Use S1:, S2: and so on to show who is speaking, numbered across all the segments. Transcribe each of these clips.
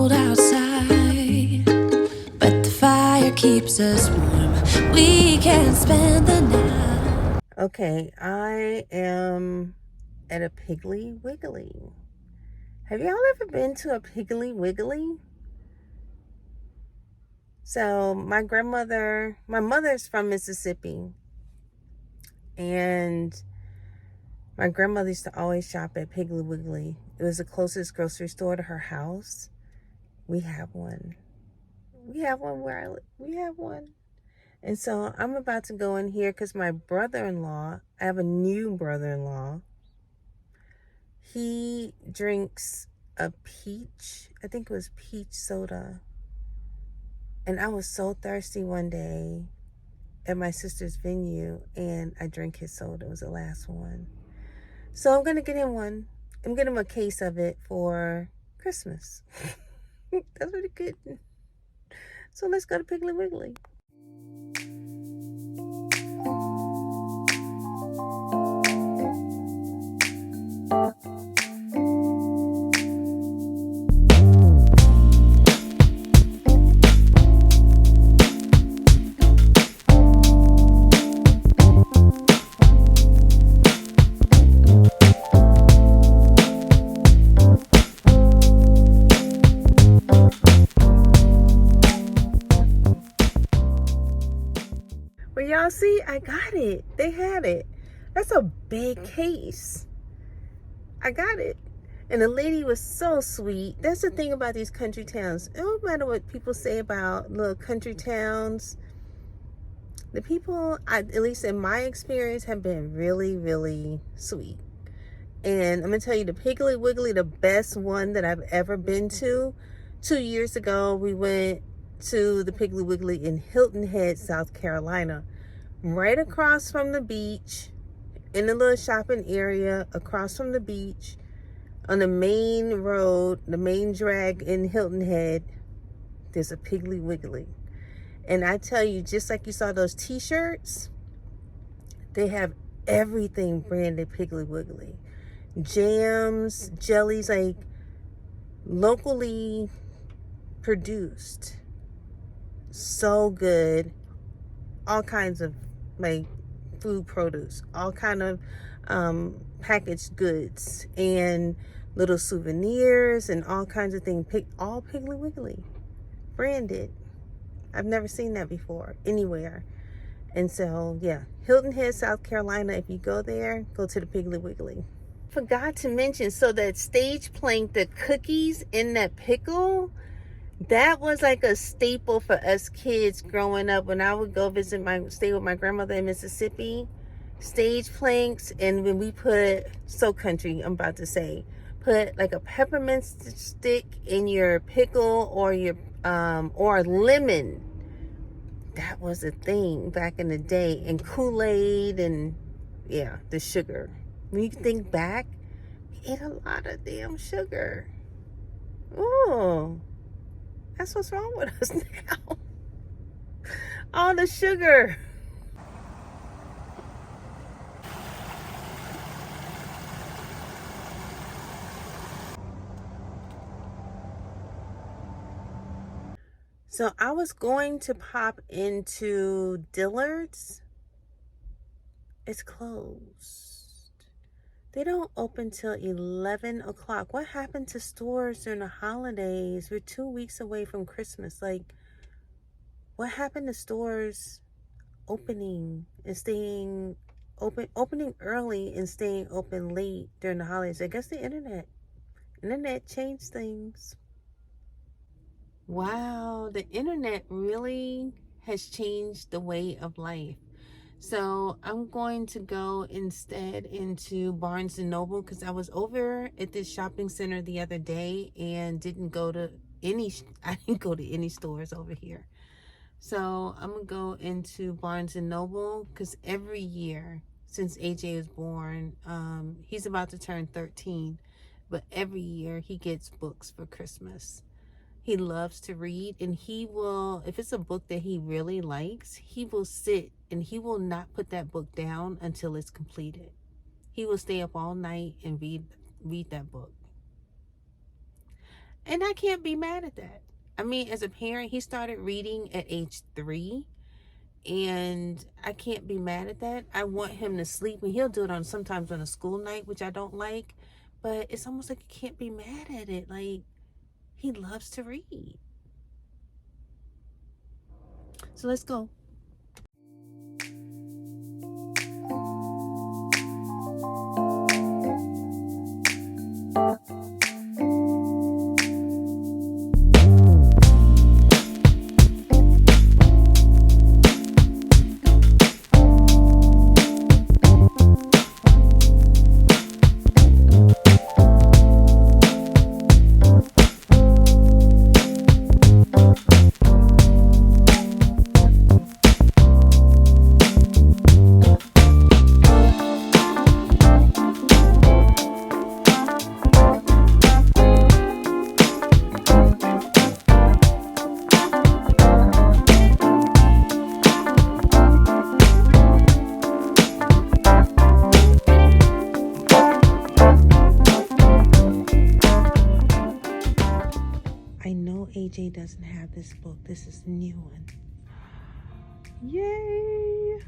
S1: cold outside, but the fire keeps us warm. We can spend the night.
S2: Okay, I am at a Piggly Wiggly. Have y'all ever been to a Piggly Wiggly? So my mother's from Mississippi, and my grandmother used to always shop at Piggly Wiggly. It was the closest grocery store to her house. We have one. We have one where I live. We have one. And so I'm about to go in here because my brother-in-law, I have a new brother-in-law. He drinks a peach, I think it was peach soda. And I was so thirsty one day at my sister's venue, and I drank his soda. It was the last one. So I'm going to get him one. I'm getting him a case of it for Christmas. That's pretty good. So let's go to Piggly Wiggly. Well, y'all see, I got it. They had it. That's a big case. I got it. And the lady was so sweet. That's the thing about these country towns. It don't matter what people say about little country towns. The people, at least in my experience, have been really, really sweet. And I'm going to tell you, the Piggly Wiggly, the best one that I've ever been to. 2 years ago, we went to the Piggly Wiggly in Hilton Head, South Carolina. Right across from the beach, in the little shopping area, across from the beach, on the main road, the main drag in Hilton Head, there's a Piggly Wiggly. And I tell you, just like you saw those t-shirts, they have everything branded Piggly Wiggly. Jams, jellies, like locally produced. So good. All kinds of like food produce, all kind of packaged goods and little souvenirs and all kinds of things. All Piggly Wiggly branded. I've never seen that before anywhere. And so yeah, Hilton Head, South Carolina, if you go there, go to the Piggly Wiggly. Forgot to mention, so that stage plank, the cookies in that pickle, that was like a staple for us kids growing up. When I would go stay with my grandmother in Mississippi, stage planks, and when we put, so country, I'm about to say, put like a peppermint stick in your pickle or your or lemon. That was a thing back in the day. And Kool-Aid and yeah, the sugar. When you think back, we ate a lot of damn sugar. Oh, that's what's wrong with us now. All the sugar. So I was going to pop into Dillard's. It's closed. They don't open till 11 o'clock. What happened to stores during the holidays? We're 2 weeks away from Christmas. Like, what happened to stores opening and staying opening early and staying open late during the holidays? I guess the internet changed things. Wow, the internet really has changed the way of life. So I'm going to go instead into Barnes and Noble because I was over at this shopping center the other day and didn't go to I didn't go to any stores over here. So I'm gonna go into Barnes and Noble because every year since AJ was born, he's about to turn 13, but every year he gets books for Christmas. He loves to read, and he will, if it's a book that he really likes, he will sit and he will not put that book down until it's completed. He will stay up all night and read that book. And I can't be mad at that. I mean, as a parent, he started reading at age 3. And I can't be mad at that. I want him to sleep, and he'll do it on sometimes on a school night, which I don't like. But it's almost like you can't be mad at it. Like, he loves to read. So let's go. AJ doesn't have this book. This is the new one. Yay!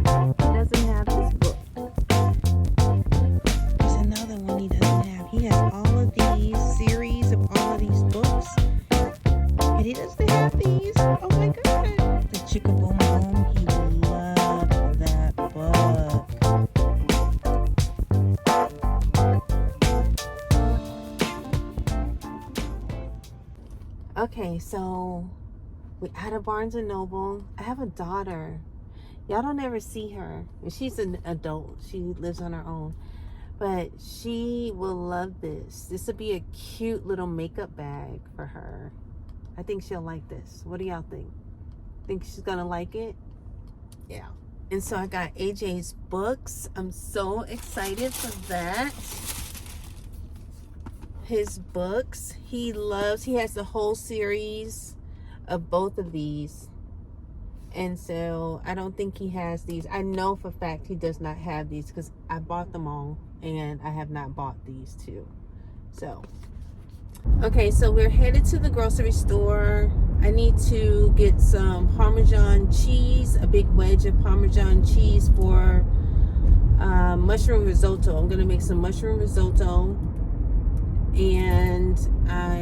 S2: He doesn't have this book. There's another one he doesn't have. He has all of these series of all of these books, and he doesn't have these. Oh my god! The Chicka Boom Boom. He loved that book. Okay, so we're out of Barnes and Noble. I have a daughter. Y'all don't ever see her. She's an adult. She lives on her own. But she will love this. This would be a cute little makeup bag for her. I think she'll like this. What do y'all think? Think she's gonna like it? Yeah. And so I got AJ's books. I'm so excited for that. His books, he has the whole series of both of these, and so I don't think he has these. I know for a fact he does not have these because I bought them all and I have not bought these two. So okay, so we're headed to the grocery store. I need to get some Parmesan cheese, a big wedge of Parmesan cheese for mushroom risotto. I'm gonna make some mushroom risotto. And I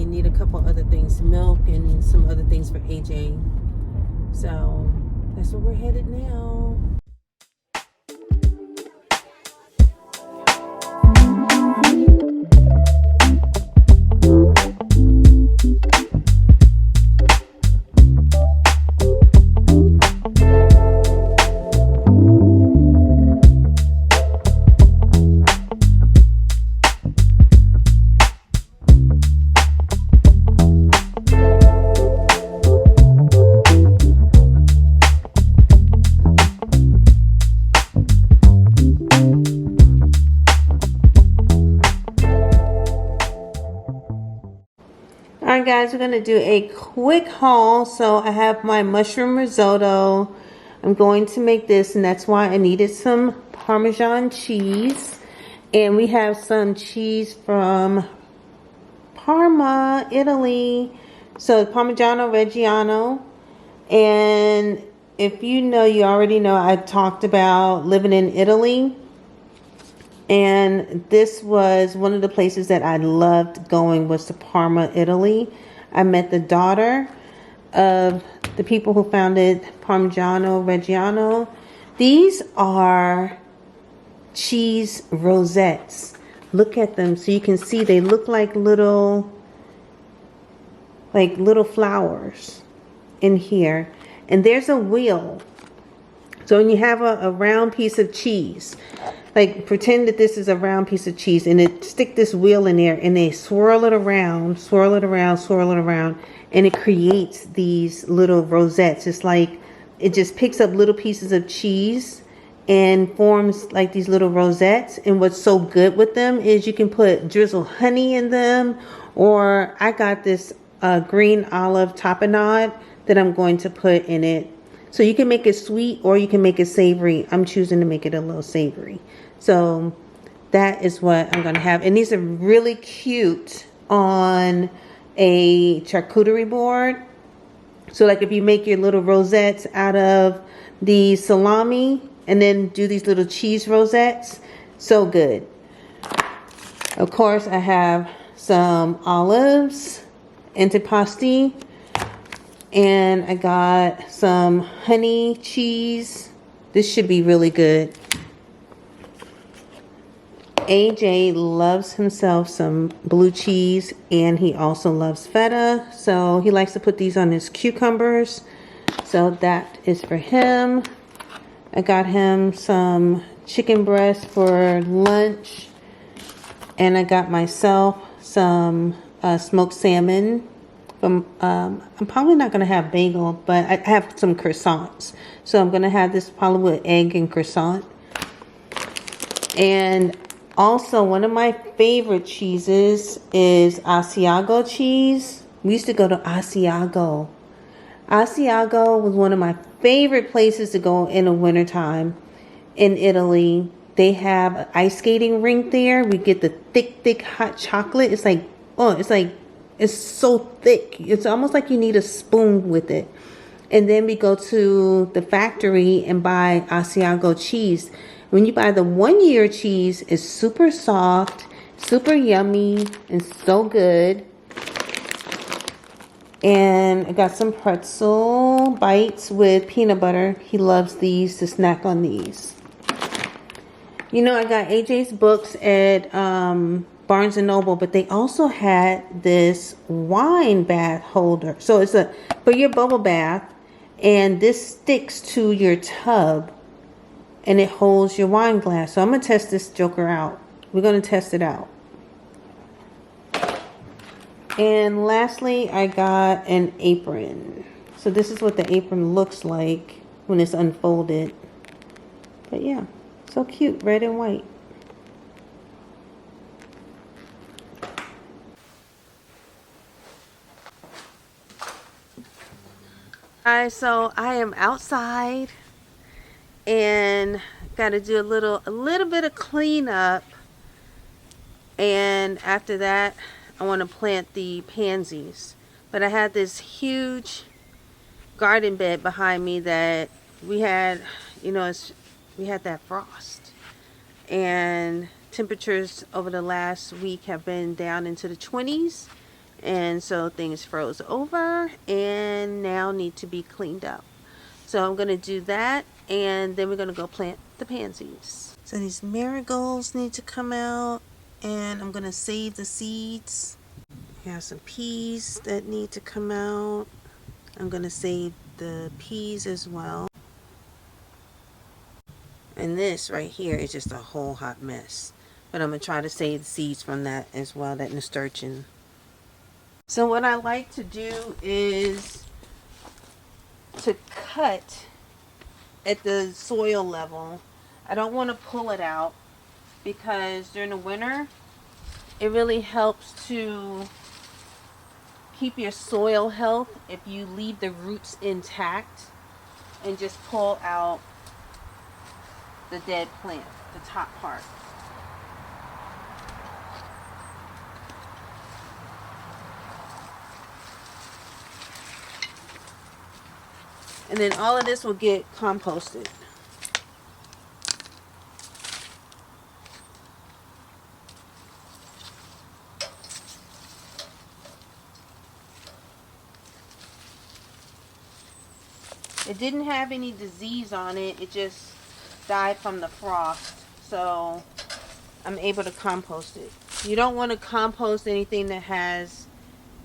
S2: need a couple other things, milk and some other things for AJ. So that's where we're headed now. Alright guys, we're going to do a quick haul. So I have my mushroom risotto. I'm going to make this, and that's why I needed some Parmesan cheese. And we have some cheese from Parma, Italy. So Parmigiano Reggiano. And if you know, you already know, I talked about living in Italy. And this was one of the places that I loved going, was to Parma, Italy. I met the daughter of the people who founded Parmigiano Reggiano. These are cheese rosettes. Look at them so you can see they look like little flowers in here. And there's a wheel. So when you have a round piece of cheese, like pretend that this is a round piece of cheese, and it stick this wheel in there and they swirl it around, and it creates these little rosettes. It's like it just picks up little pieces of cheese and forms like these little rosettes. And what's so good with them is you can drizzle honey in them, or I got this green olive tapenade that I'm going to put in it. So you can make it sweet or you can make it savory. I'm choosing to make it a little savory. So that is what I'm going to have. And these are really cute on a charcuterie board. So like if you make your little rosettes out of the salami and then do these little cheese rosettes, so good. Of course, I have some olives, antipasti, and I got some honey cheese. This should be really good. AJ loves himself some blue cheese, and he also loves feta, so he likes to put these on his cucumbers. So that is for him. I got him some chicken breast for lunch, and I got myself some smoked salmon. I'm probably not going to have bagel, but I have some croissants. So I'm going to have this probably with egg and croissant. And also, one of my favorite cheeses is Asiago cheese. We used to go to Asiago. Asiago was one of my favorite places to go in the wintertime in Italy. They have an ice skating rink there. We get the thick hot chocolate. It's like, it's so thick. It's almost like you need a spoon with it. And then we go to the factory and buy Asiago cheese. When you buy the 1 year cheese, it's super soft, super yummy, and so good. And I got some pretzel bites with peanut butter. He loves these, to snack on these. You know, I got AJ's books at Barnes & Noble, but they also had this wine bath holder. So it's for your bubble bath, and this sticks to your tub. And it holds your wine glass. So I'm going to test this joker out. We're going to test it out. And lastly, I got an apron. So this is what the apron looks like when it's unfolded. But yeah, so cute, red and white. Alright, so I am outside and got to do a little bit of cleanup, and after that I want to plant the pansies. But I had this huge garden bed behind me that we had, you know, we had that frost, and temperatures over the last week have been down into the 20s, and so things froze over and now need to be cleaned up. So I'm going to do that, and then we're going to go plant the pansies. So these marigolds need to come out, and I'm going to save the seeds. I have some peas that need to come out. I'm going to save the peas as well. And this right here is just a whole hot mess. But I'm going to try to save the seeds from that as well, that nasturtium. So what I like to do is to cut at the soil level. I don't want to pull it out because during the winter it really helps to keep your soil health if you leave the roots intact and just pull out the dead plant, the top part. And then all of this will get composted. It didn't have any disease on it. It just died from the frost. So I'm able to compost it. You don't want to compost anything that has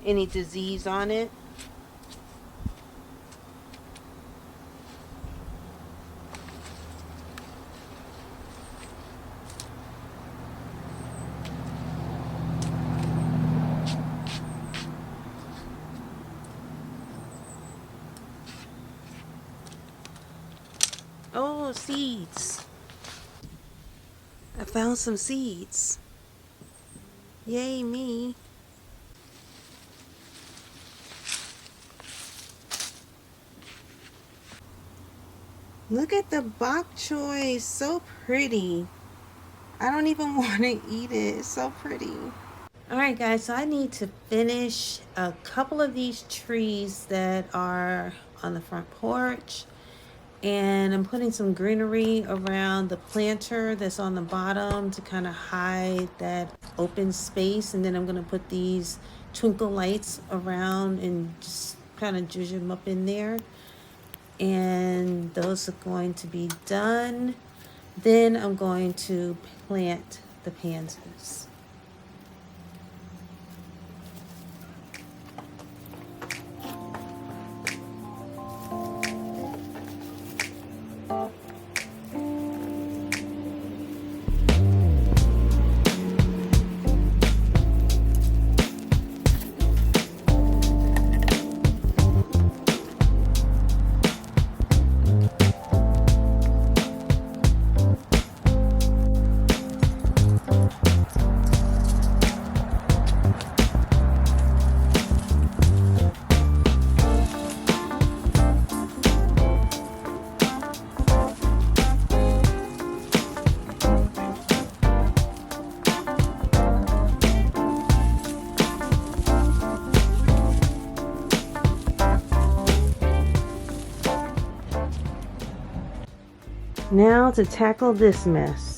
S2: any disease on it. Oh, seeds. I found some seeds. Yay me. Look at the bok choy, so pretty. I don't even want to eat it. It's so pretty. All right, guys, so I need to finish a couple of these trees that are on the front porch. And I'm putting some greenery around the planter that's on the bottom to kind of hide that open space. And then I'm going to put these twinkle lights around and just kind of zhuzh them up in there. And those are going to be done. Then I'm going to plant the pansies. Now to tackle this mess.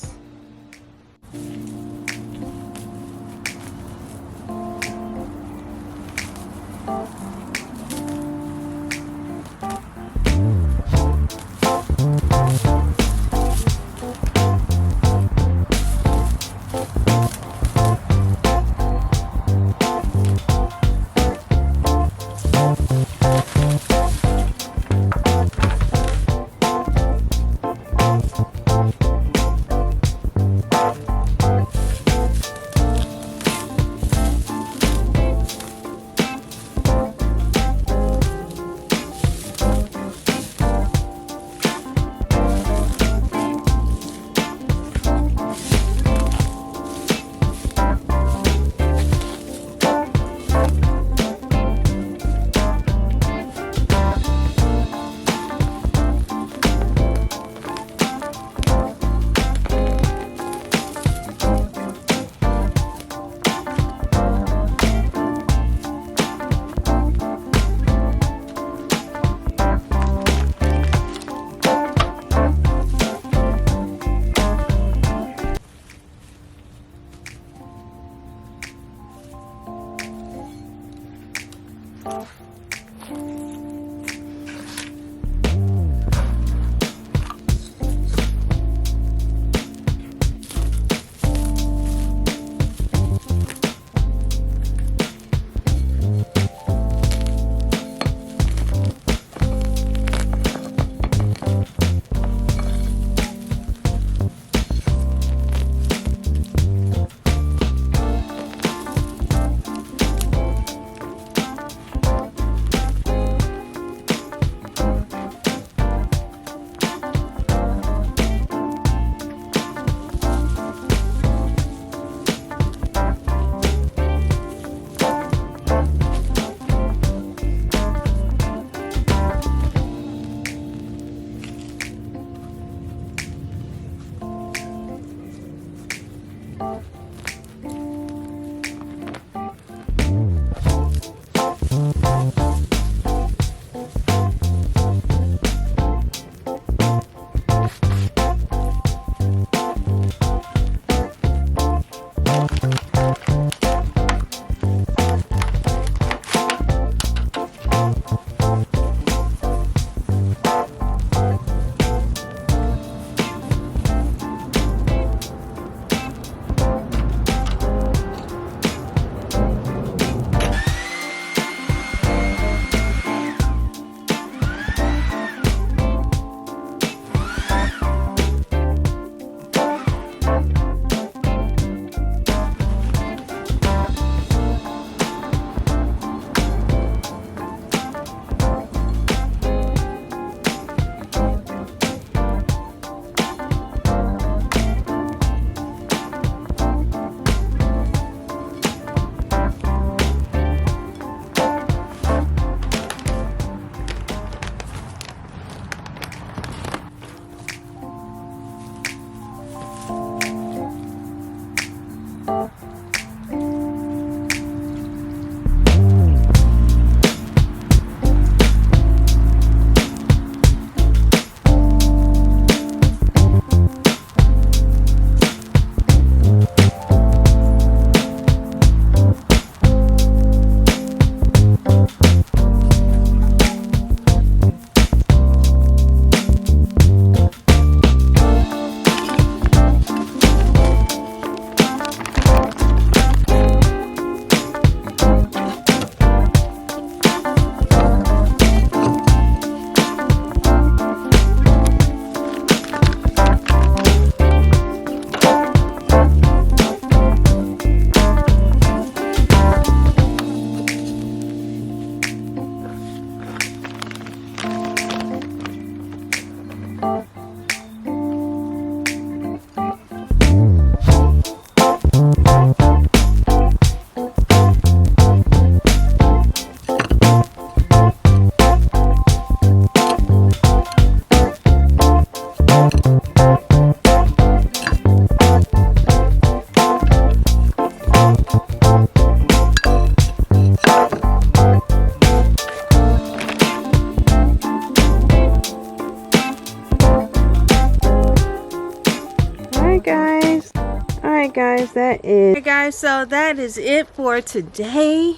S2: guys. All right, guys, that is. Hey guys, so that is it for today.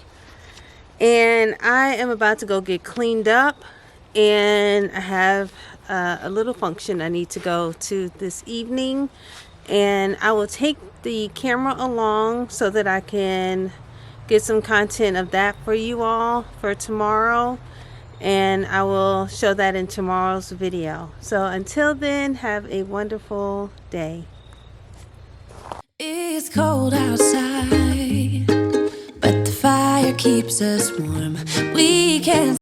S2: And I am about to go get cleaned up, and I have a little function I need to go to this evening, and I will take the camera along so that I can get some content of that for you all for tomorrow, and I will show that in tomorrow's video. So until then, have a wonderful day.
S1: It's cold outside, but the fire keeps us warm. We can